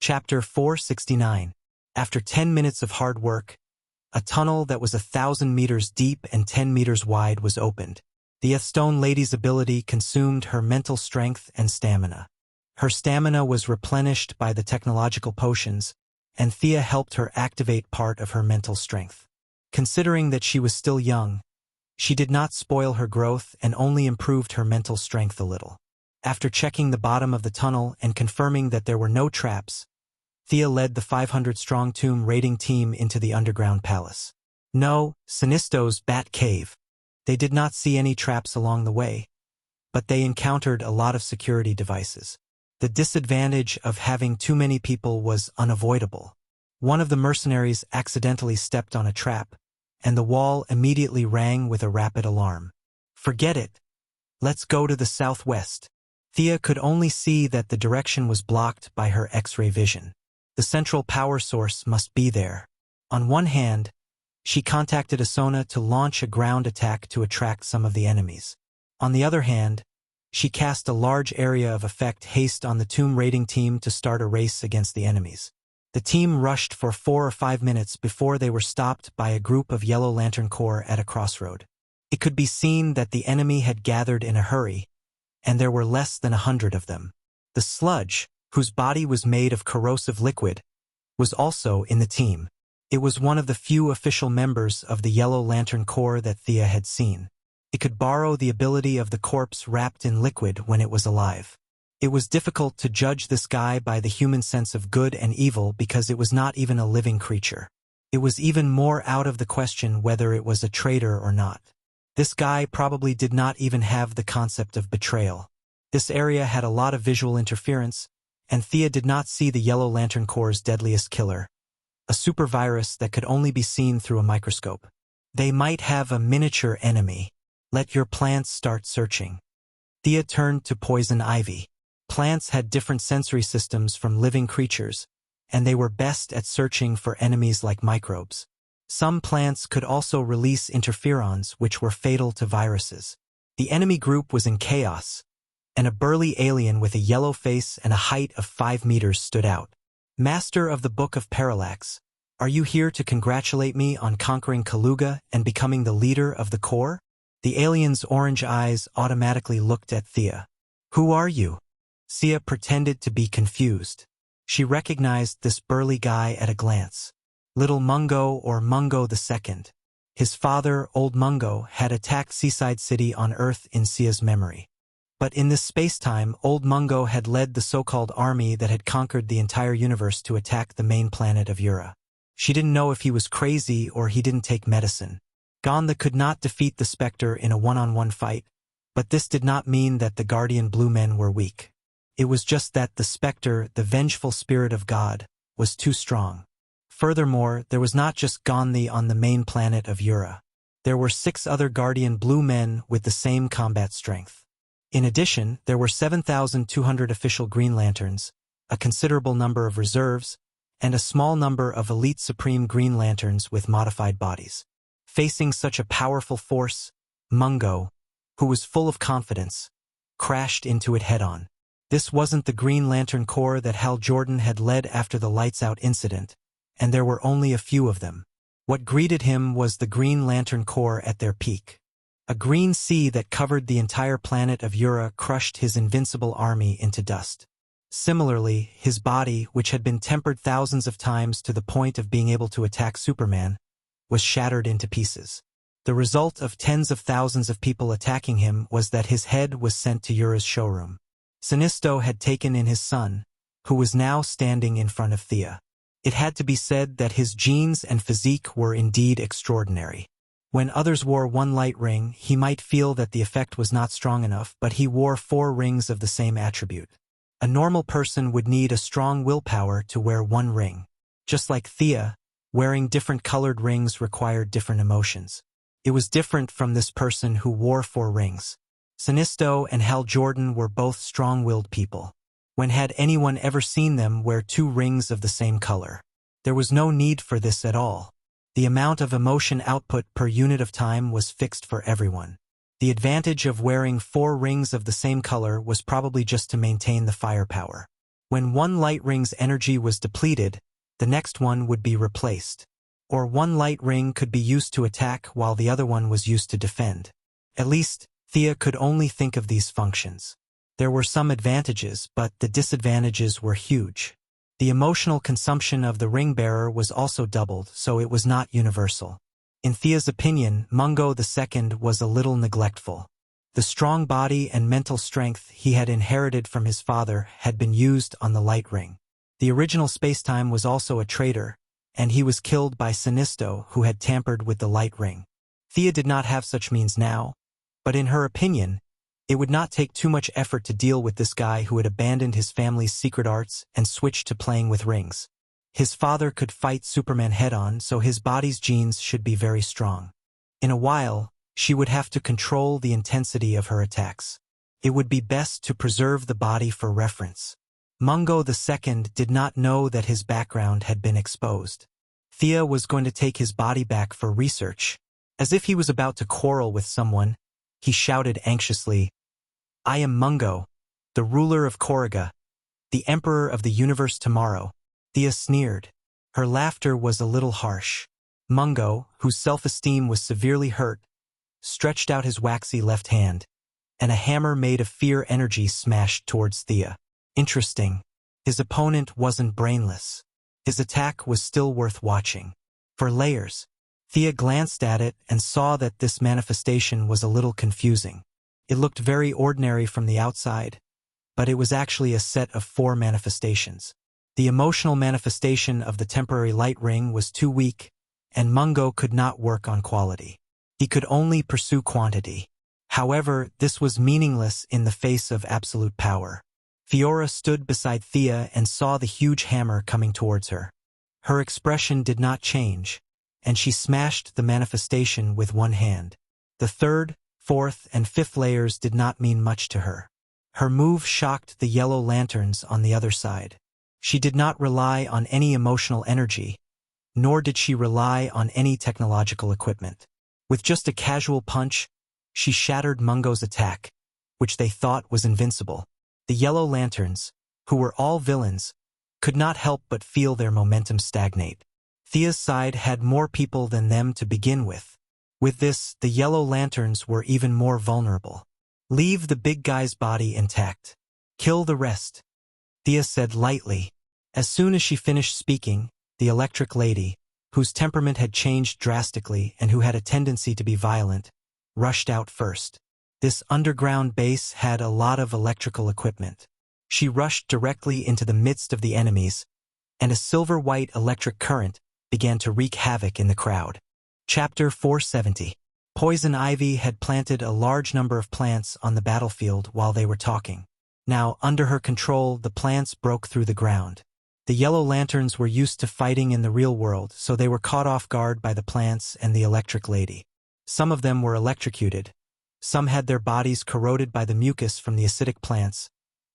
Chapter 469. After 10 minutes of hard work, a tunnel that was 1,000 meters deep and 10 meters wide was opened. The Stone Lady's ability consumed her mental strength and stamina. Her stamina was replenished by the technological potions, and Thea helped her activate part of her mental strength. Considering that she was still young, she did not spoil her growth and only improved her mental strength a little. After checking the bottom of the tunnel and confirming that there were no traps, Thea led the 500-strong tomb raiding team into the underground palace. No, Sinisto's Bat Cave. They did not see any traps along the way, but they encountered a lot of security devices. The disadvantage of having too many people was unavoidable. One of the mercenaries accidentally stepped on a trap, and the wall immediately rang with a rapid alarm. Forget it. Let's go to the southwest. Thea could only see that the direction was blocked by her X-ray vision. The central power source must be there. On one hand, she contacted Asona to launch a ground attack to attract some of the enemies. On the other hand, she cast a large area of effect haste on the tomb raiding team to start a race against the enemies. The team rushed for 4 or 5 minutes before they were stopped by a group of Yellow Lantern Corps at a crossroad. It could be seen that the enemy had gathered in a hurry, and there were less than 100 of them. The sludge, whose body was made of corrosive liquid, was also in the team. It was one of the few official members of the Yellow Lantern Corps that Thea had seen. It could borrow the ability of the corpse wrapped in liquid when it was alive. It was difficult to judge this guy by the human sense of good and evil because it was not even a living creature. It was even more out of the question whether it was a traitor or not. This guy probably did not even have the concept of betrayal. This area had a lot of visual interference, and Thea did not see the Yellow Lantern Corps' deadliest killer, a supervirus that could only be seen through a microscope. They might have a miniature enemy. Let your plants start searching. Thea turned to Poison Ivy. Plants had different sensory systems from living creatures, and they were best at searching for enemies like microbes. Some plants could also release interferons which were fatal to viruses. The enemy group was in chaos, and a burly alien with a yellow face and a height of 5 meters stood out. Master of the Book of Parallax, are you here to congratulate me on conquering Kaluga and becoming the leader of the Corps? The alien's orange eyes automatically looked at Thea. Who are you? Thea pretended to be confused. She recognized this burly guy at a glance. Little Mungo or Mungo II. His father, Old Mungo, had attacked Seaside City on Earth in Thea's memory. But in this space-time, Old Mungo had led the so-called army that had conquered the entire universe to attack the main planet of Ura. She didn't know if he was crazy or he didn't take medicine. Gonda could not defeat the Spectre in a one-on-one fight, but this did not mean that the Guardian Blue Men were weak. It was just that the Spectre, the vengeful spirit of God, was too strong. Furthermore, there was not just Gonda on the main planet of Ura. There were 6 other Guardian Blue Men with the same combat strength. In addition, there were 7,200 official Green Lanterns, a considerable number of reserves, and a small number of elite Supreme Green Lanterns with modified bodies. Facing such a powerful force, Mungo, who was full of confidence, crashed into it head-on. This wasn't the Green Lantern Corps that Hal Jordan had led after the Lights-Out incident, and there were only a few of them. What greeted him was the Green Lantern Corps at their peak. A green sea that covered the entire planet of Ura crushed his invincible army into dust. Similarly, his body, which had been tempered thousands of times to the point of being able to attack Superman, was shattered into pieces. The result of tens of thousands of people attacking him was that his head was sent to Ura's showroom. Sinisto had taken in his son, who was now standing in front of Thea. It had to be said that his genes and physique were indeed extraordinary. When others wore 1 light ring, he might feel that the effect was not strong enough, but he wore 4 rings of the same attribute. A normal person would need a strong willpower to wear 1 ring. Just like Thea, wearing different colored rings required different emotions. It was different from this person who wore 4 rings. Sinisto and Hal Jordan were both strong-willed people. When had anyone ever seen them wear 2 rings of the same color? There was no need for this at all. The amount of emotion output per unit of time was fixed for everyone. The advantage of wearing 4 rings of the same color was probably just to maintain the firepower. When one light ring's energy was depleted, the next one would be replaced. Or one light ring could be used to attack while the other one was used to defend. At least, Thea could only think of these functions. There were some advantages, but the disadvantages were huge. The emotional consumption of the ring bearer was also doubled, so it was not universal. In Thea's opinion, Mungo II was a little neglectful. The strong body and mental strength he had inherited from his father had been used on the light ring. The original spacetime was also a traitor, and he was killed by Sinisto, who had tampered with the light ring. Thea did not have such means now, but in her opinion, it would not take too much effort to deal with this guy who had abandoned his family's secret arts and switched to playing with rings. His father could fight Superman head-on, so his body's genes should be very strong. In a while, she would have to control the intensity of her attacks. It would be best to preserve the body for reference. Mungo II did not know that his background had been exposed. Thea was going to take his body back for research. As if he was about to quarrel with someone, he shouted anxiously, "I am Mungo, the ruler of Korriga, the emperor of the universe tomorrow." Thea sneered. Her laughter was a little harsh. Mungo, whose self-esteem was severely hurt, stretched out his waxy left hand, and a hammer made of fear energy smashed towards Thea. Interesting. His opponent wasn't brainless. His attack was still worth watching. For layers, Thea glanced at it and saw that this manifestation was a little confusing. It looked very ordinary from the outside, but it was actually a set of 4 manifestations. The emotional manifestation of the temporary light ring was too weak, and Mungo could not work on quality. He could only pursue quantity. However, this was meaningless in the face of absolute power. Fiora stood beside Thea and saw the huge hammer coming towards her. Her expression did not change, and she smashed the manifestation with one hand. The 3rd, 4th, and 5th layers did not mean much to her. Her move shocked the yellow lanterns on the other side. She did not rely on any emotional energy, nor did she rely on any technological equipment. With just a casual punch, she shattered Mungo's attack, which they thought was invincible. The yellow lanterns, who were all villains, could not help but feel their momentum stagnate. Thea's side had more people than them to begin with. With this, the yellow lanterns were even more vulnerable. "Leave the big guy's body intact. Kill the rest," Thea said lightly. As soon as she finished speaking, the electric lady, whose temperament had changed drastically and who had a tendency to be violent, rushed out first. This underground base had a lot of electrical equipment. She rushed directly into the midst of the enemies, and a silver-white electric current began to wreak havoc in the crowd. Chapter 470. Poison Ivy had planted a large number of plants on the battlefield while they were talking. Now, under her control, the plants broke through the ground. The yellow lanterns were used to fighting in the real world, so they were caught off guard by the plants and the electric lady. Some of them were electrocuted. Some had their bodies corroded by the mucus from the acidic plants.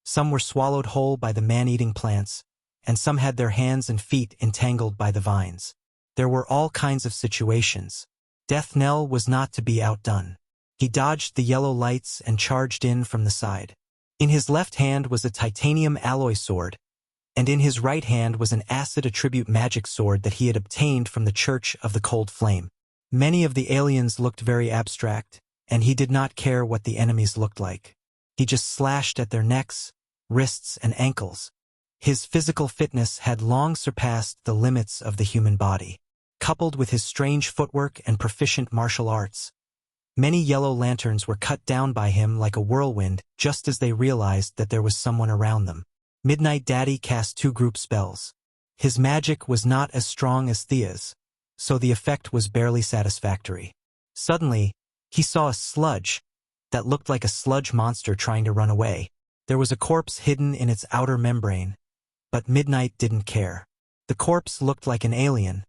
Some were swallowed whole by the man-eating plants, and some had their hands and feet entangled by the vines. There were all kinds of situations. Death Knell was not to be outdone. He dodged the yellow lights and charged in from the side. In his left hand was a titanium alloy sword, and in his right hand was an acid attribute magic sword that he had obtained from the Church of the Cold Flame. Many of the aliens looked very abstract, and he did not care what the enemies looked like. He just slashed at their necks, wrists, and ankles. His physical fitness had long surpassed the limits of the human body. Coupled with his strange footwork and proficient martial arts, many yellow lanterns were cut down by him like a whirlwind just as they realized that there was someone around them. Midnight Daddy cast 2 group spells. His magic was not as strong as Thea's, so the effect was barely satisfactory. Suddenly, he saw a sludge that looked like a sludge monster trying to run away. There was a corpse hidden in its outer membrane, but Midnight didn't care. The corpse looked like an alien,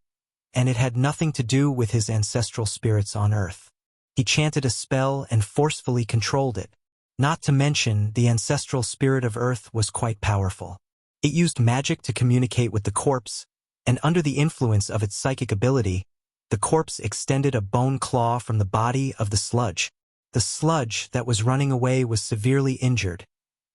and it had nothing to do with his ancestral spirits on Earth. He chanted a spell and forcefully controlled it. Not to mention, the ancestral spirit of Earth was quite powerful. It used magic to communicate with the corpse, and under the influence of its psychic ability, the corpse extended a bone claw from the body of the sludge. The sludge that was running away was severely injured,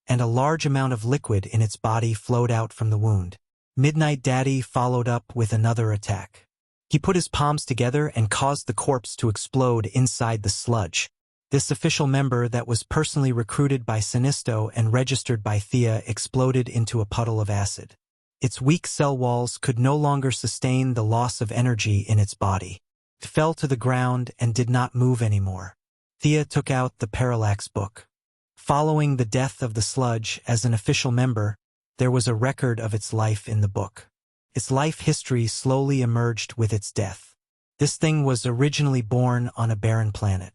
and a large amount of liquid in its body flowed out from the wound. Midnight Daddy followed up with another attack. He put his palms together and caused the corpse to explode inside the sludge. This official member that was personally recruited by Sinisto and registered by Thea exploded into a puddle of acid. Its weak cell walls could no longer sustain the loss of energy in its body. It fell to the ground and did not move anymore. Thea took out the parallax book. Following the death of the sludge as an official member, there was a record of its life in the book. Its life history slowly emerged with its death. This thing was originally born on a barren planet.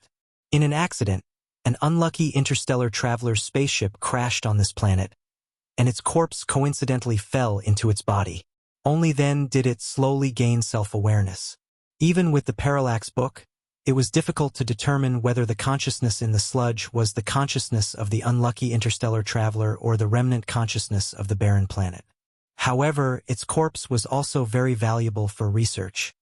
In an accident, an unlucky interstellar traveler's spaceship crashed on this planet, and its corpse coincidentally fell into its body. Only then did it slowly gain self-awareness. Even with the parallax book, it was difficult to determine whether the consciousness in the sludge was the consciousness of the unlucky interstellar traveler or the remnant consciousness of the barren planet. However, its corpse was also very valuable for research.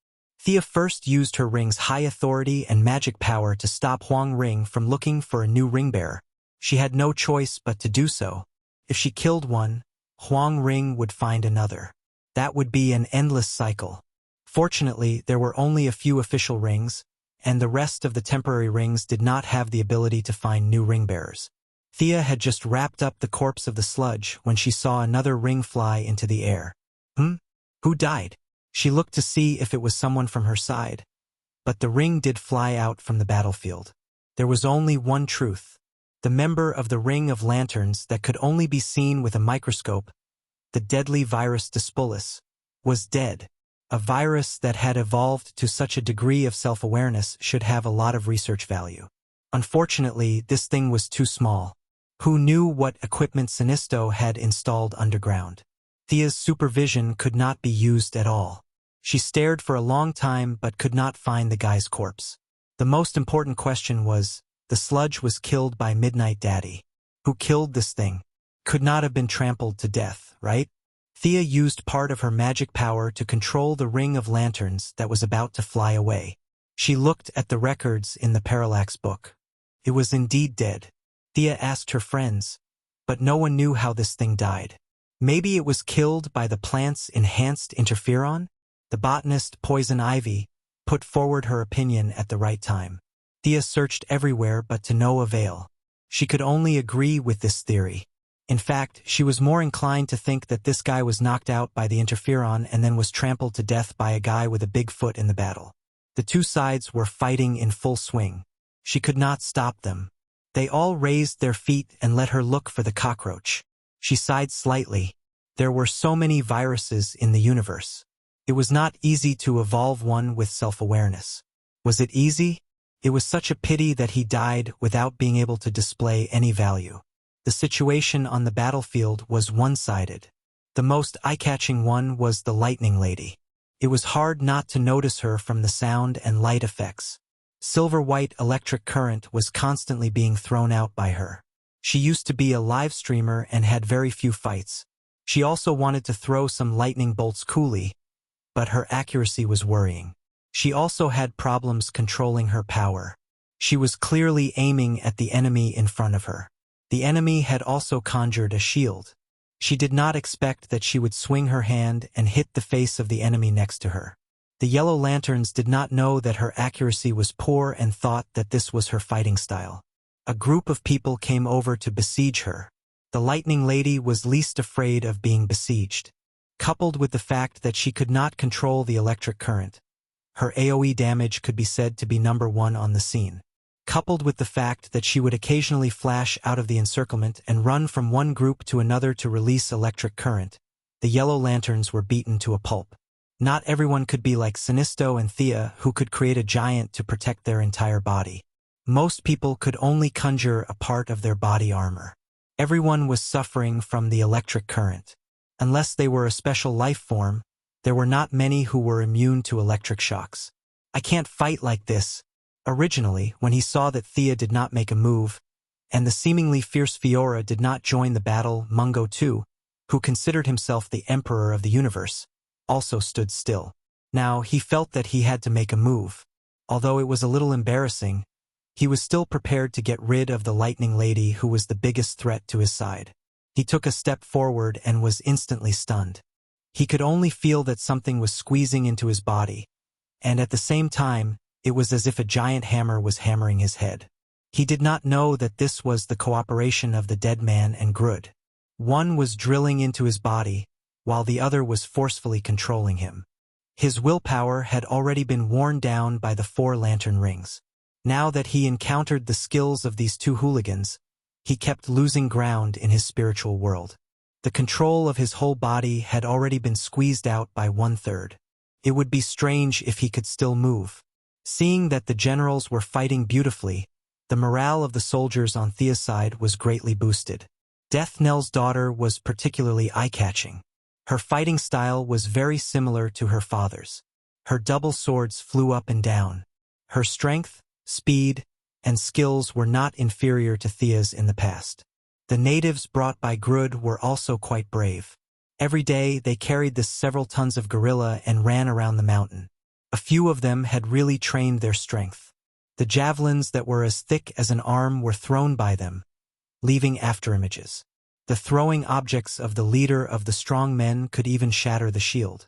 Thea first used her ring's high authority and magic power to stop Huang Ring from looking for a new ring bearer. She had no choice but to do so. If she killed one, Huang Ring would find another. That would be an endless cycle. Fortunately, there were only a few official rings, and the rest of the temporary rings did not have the ability to find new ring bearers. Thea had just wrapped up the corpse of the sludge when she saw another ring fly into the air. Who died? She looked to see if it was someone from her side, but the ring did fly out from the battlefield. There was only one truth. The member of the Ring of Lanterns that could only be seen with a microscope, the deadly virus Dispolus, was dead. A virus that had evolved to such a degree of self-awareness should have a lot of research value. Unfortunately, this thing was too small. Who knew what equipment Sinisto had installed underground? Thea's supervision could not be used at all. She stared for a long time but could not find the guy's corpse. The most important question was, the sludge was killed by Midnight Daddy. Who killed this thing? Could not have been trampled to death, right? Thea used part of her magic power to control the Ring of Lanterns that was about to fly away. She looked at the records in the parallax book. It was indeed dead. Thea asked her friends, but no one knew how this thing died. Maybe it was killed by the plant's enhanced interferon? The botanist Poison Ivy put forward her opinion at the right time. Thea searched everywhere but to no avail. She could only agree with this theory. In fact, she was more inclined to think that this guy was knocked out by the interferon and then was trampled to death by a guy with a big foot in the battle. The two sides were fighting in full swing. She could not stop them. They all raised their feet and let her look for the cockroach. She sighed slightly. There were so many viruses in the universe. It was not easy to evolve one with self-awareness. Was it easy? It was such a pity that he died without being able to display any value. The situation on the battlefield was one-sided. The most eye-catching one was the Lightning Lady. It was hard not to notice her from the sound and light effects. Silver-white electric current was constantly being thrown out by her. She used to be a live streamer and had very few fights. She also wanted to throw some lightning bolts coolly, but her accuracy was worrying. She also had problems controlling her power. She was clearly aiming at the enemy in front of her. The enemy had also conjured a shield. She did not expect that she would swing her hand and hit the face of the enemy next to her. The Yellow Lanterns did not know that her accuracy was poor and thought that this was her fighting style. A group of people came over to besiege her. The Lightning Lady was least afraid of being besieged. Coupled with the fact that she could not control the electric current, her AoE damage could be said to be number one on the scene. Coupled with the fact that she would occasionally flash out of the encirclement and run from one group to another to release electric current, the Yellow Lanterns were beaten to a pulp. Not everyone could be like Sinisto and Thea, who could create a giant to protect their entire body. Most people could only conjure a part of their body armor. Everyone was suffering from the electric current. Unless they were a special life form, there were not many who were immune to electric shocks. I can't fight like this. Originally, when he saw that Thea did not make a move, and the seemingly fierce Fiora did not join the battle, Mungo too, who considered himself the emperor of the universe, also stood still. Now, he felt that he had to make a move. Although it was a little embarrassing, he was still prepared to get rid of the Lightning Lady who was the biggest threat to his side. He took a step forward and was instantly stunned. He could only feel that something was squeezing into his body, and at the same time, it was as if a giant hammer was hammering his head. He did not know that this was the cooperation of the dead man and Grud. One was drilling into his body, while the other was forcefully controlling him. His willpower had already been worn down by the 4 lantern rings. Now that he encountered the skills of these 2 hooligans, he kept losing ground in his spiritual world. The control of his whole body had already been squeezed out by 1/3. It would be strange if he could still move. Seeing that the generals were fighting beautifully, the morale of the soldiers on Thea's side was greatly boosted. Death Knell's daughter was particularly eye-catching. Her fighting style was very similar to her father's. Her double swords flew up and down. Her strength, speed, and skills were not inferior to Thea's in the past. The natives brought by Grud were also quite brave. Every day they carried the several tons of gorilla and ran around the mountain. A few of them had really trained their strength. The javelins that were as thick as an arm were thrown by them, leaving afterimages. The throwing objects of the leader of the strong men could even shatter the shield.